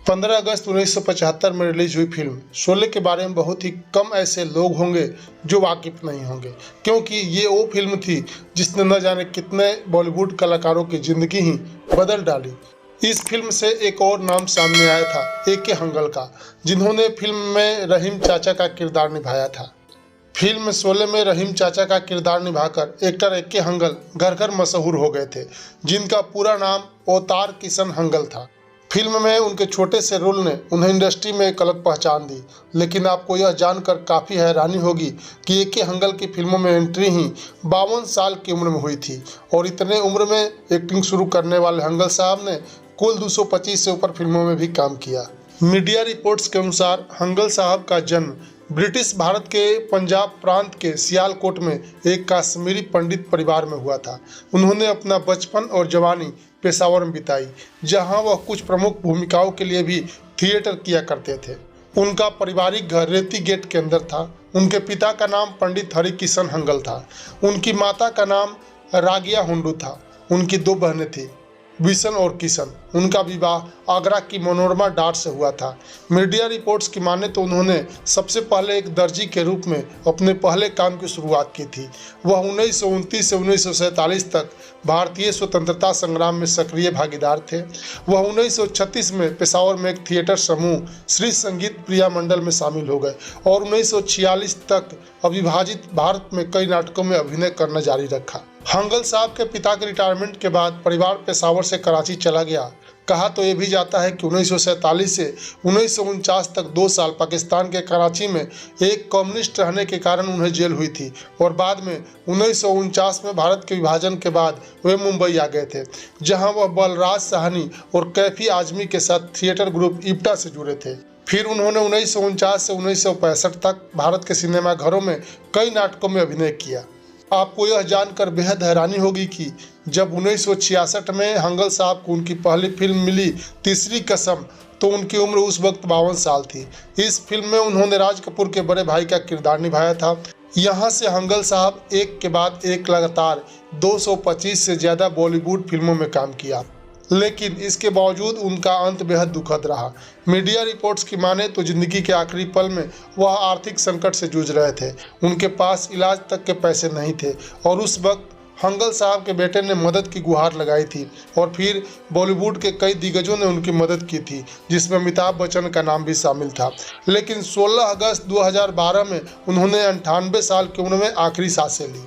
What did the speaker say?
15 अगस्त 1975 में रिलीज हुई फिल्म शोले के बारे में बहुत ही कम ऐसे लोग होंगे जो वाकिफ नहीं होंगे, क्योंकि ये वो फिल्म थी जिसने न जाने कितने बॉलीवुड कलाकारों की जिंदगी ही बदल डाली। इस फिल्म से एक और नाम सामने आया था, ए.के. हंगल का, जिन्होंने फिल्म में रहीम चाचा का किरदार निभाया था। फिल्म शोले में रहीम चाचा का किरदार निभाकर एक्टर ए.के. हंगल घर घर मशहूर हो गए थे, जिनका पूरा नाम अवतार किशन हंगल था। फिल्म में उनके छोटे से रोल ने उन्हें इंडस्ट्री में एक अलग पहचान दी, लेकिन आपको यह जानकर काफ़ी हैरानी होगी कि ए.के. हंगल की फिल्मों में एंट्री ही 52 साल की उम्र में हुई थी और इतने उम्र में एक्टिंग शुरू करने वाले हंगल साहब ने कुल 225 से ऊपर फिल्मों में भी काम किया। मीडिया रिपोर्ट्स के अनुसार हंगल साहब का जन्म ब्रिटिश भारत के पंजाब प्रांत के सियालकोट में एक कश्मीरी पंडित परिवार में हुआ था। उन्होंने अपना बचपन और जवानी पेशावर में बिताई, जहां वह कुछ प्रमुख भूमिकाओं के लिए भी थिएटर किया करते थे। उनका पारिवारिक घर रेती गेट के अंदर था। उनके पिता का नाम पंडित हरि किशन हंगल था। उनकी माता का नाम रागिया हुंडू था। उनकी 2 बहनें थीं, बिशन और किशन। उनका विवाह आगरा की मनोरमा डार से हुआ था। मीडिया रिपोर्ट्स की माने तो उन्होंने सबसे पहले एक दर्जी के रूप में अपने पहले काम की शुरुआत की थी। वह 1929 से 1947 तक भारतीय स्वतंत्रता संग्राम में सक्रिय भागीदार थे। वह 1936 में पेशावर में एक थिएटर समूह श्री संगीत प्रिया मंडल में शामिल हो गए और 1946 तक अविभाजित भारत में कई नाटकों में अभिनय करना जारी रखा। हंगल साहब के पिता के रिटायरमेंट के बाद परिवार पेशावर से कराची चला गया। कहा तो ये भी जाता है कि 1947 से 1949 तक 2 साल पाकिस्तान के कराची में एक कम्युनिस्ट रहने के कारण उन्हें जेल हुई थी और बाद में 1949 में भारत के विभाजन के बाद वे मुंबई आ गए थे, जहां वह बलराज साहनी और कैफी आजमी के साथ थिएटर ग्रुप इप्टा से जुड़े थे। फिर उन्होंने 1949 से 1965 तक भारत के सिनेमा घरों में कई नाटकों में अभिनय किया। आपको यह जानकर बेहद हैरानी होगी कि जब 1966 में हंगल साहब को उनकी पहली फिल्म मिली तीसरी कसम, तो उनकी उम्र उस वक्त 52 साल थी। इस फिल्म में उन्होंने राज कपूर के बड़े भाई का किरदार निभाया था। यहाँ से हंगल साहब एक के बाद एक लगातार 225 से ज़्यादा बॉलीवुड फिल्मों में काम किया, लेकिन इसके बावजूद उनका अंत बेहद दुखद रहा। मीडिया रिपोर्ट्स की माने तो जिंदगी के आखिरी पल में वह आर्थिक संकट से जूझ रहे थे। उनके पास इलाज तक के पैसे नहीं थे और उस वक्त हंगल साहब के बेटे ने मदद की गुहार लगाई थी और फिर बॉलीवुड के कई दिग्गजों ने उनकी मदद की थी, जिसमें अमिताभ बच्चन का नाम भी शामिल था। लेकिन 16 अगस्त 2012 में उन्होंने 98 साल की उम्र में आखिरी सांसें ली।